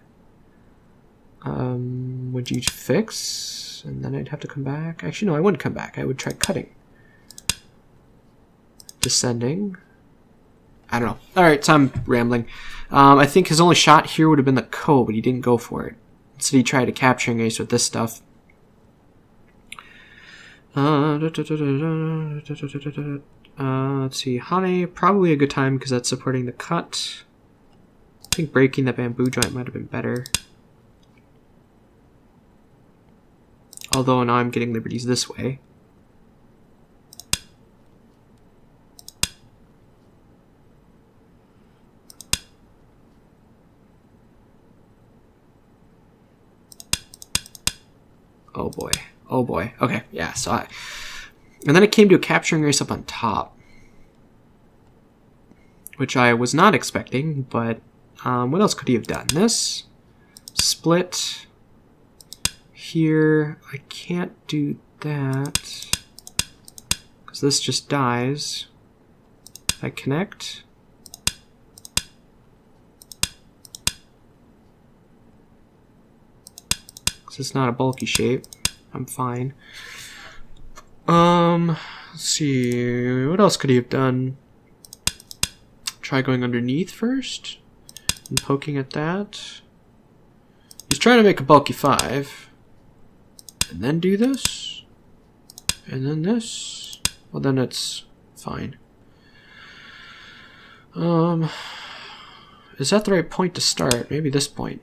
Would you fix? And then I'd have to come back? Actually, no, I wouldn't come back. I would try cutting. Descending. I don't know. Alright, so I'm rambling. I think his only shot here would have been the Ko, but he didn't go for it. Instead he tried a capturing ace with this stuff. Let's see. Hane, probably a good time because that's supporting the cut. I think breaking the bamboo joint might have been better. Although now I'm getting liberties this way. Oh boy. Oh boy. Okay, yeah, so and then it came to a capturing race up on top. Which I was not expecting, but what else could he have done? This. Split. Here. I can't do that. Because this just dies. If I connect. It's not a bulky shape. I'm fine. Let's see. What else could he have done? Try going underneath first and poking at that. He's trying to make a bulky 5. And then do this. And then this. Well, then it's fine. Is that the right point to start? Maybe this point.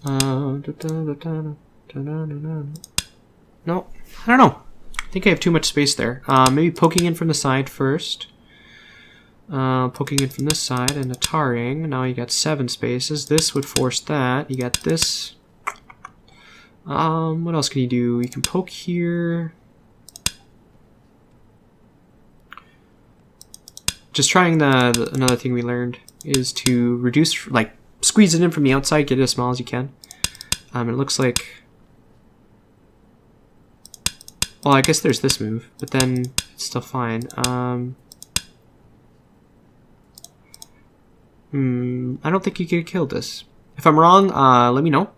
No, I don't know. I think I have too much space there. Maybe poking in from the side first. Poking in from this side and Ataring. Now you got 7 spaces. This would force that. You got this. What else can you do? You can poke here. Just trying another thing we learned is to reduce, like, squeeze it in from the outside, get it as small as you can. It looks like... Well, I guess there's this move, but then it's still fine. I don't think you could have killed this. If I'm wrong, let me know.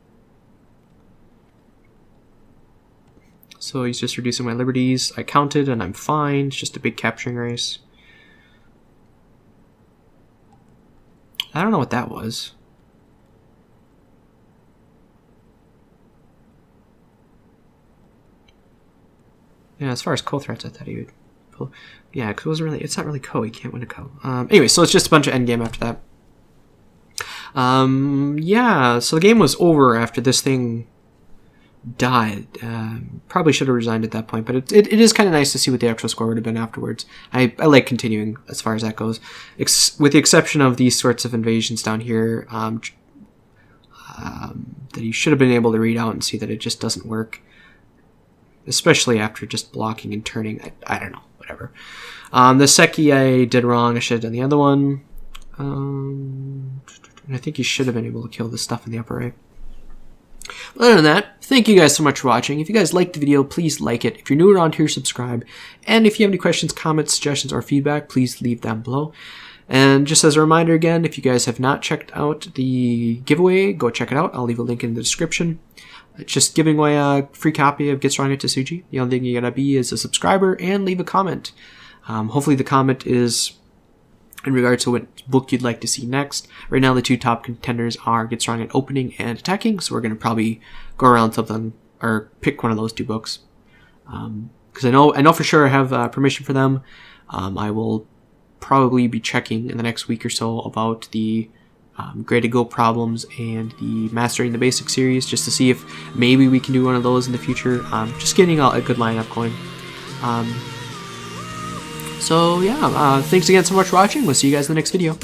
So he's just reducing my liberties. I counted and I'm fine. It's just a big capturing race. I don't know what that was. Yeah, as far as Ko threats, I thought he would pull. Yeah, because it's not really Ko. He can't win a Ko. Anyway, so it's just a bunch of endgame after that. Yeah, so the game was over after this thing died. Probably should have resigned at that point, but it is kind of nice to see what the actual score would have been afterwards. I like continuing as far as that goes, with the exception of these sorts of invasions down here that you should have been able to read out and see that it just doesn't work, especially after just blocking and turning. I don't know, whatever. The Seki I did wrong. I should have done the other one. I think you should have been able to kill this stuff in the upper right. Other than that, thank you guys so much for watching. If you guys liked the video, please like it. If you're new around here, subscribe. And if you have any questions, comments, suggestions, or feedback, please leave them below. And just as a reminder again, if you guys have not checked out the giveaway, go check it out. I'll leave a link in the description. It's just giving away a free copy of Get Strong at Tesuji. The only thing you gotta be is a subscriber and leave a comment. Hopefully the comment is in regards to what book you'd like to see next. Right now, the two top contenders are Get Strong at Opening and Attacking, so we're going to probably go around something, or pick one of those two books. Because I know for sure I have permission for them. I will probably be checking in the next week or so about the Graded Go problems and the Mastering the Basics series, just to see if maybe we can do one of those in the future. Just getting a good lineup going. So yeah, thanks again so much for watching. We'll see you guys in the next video.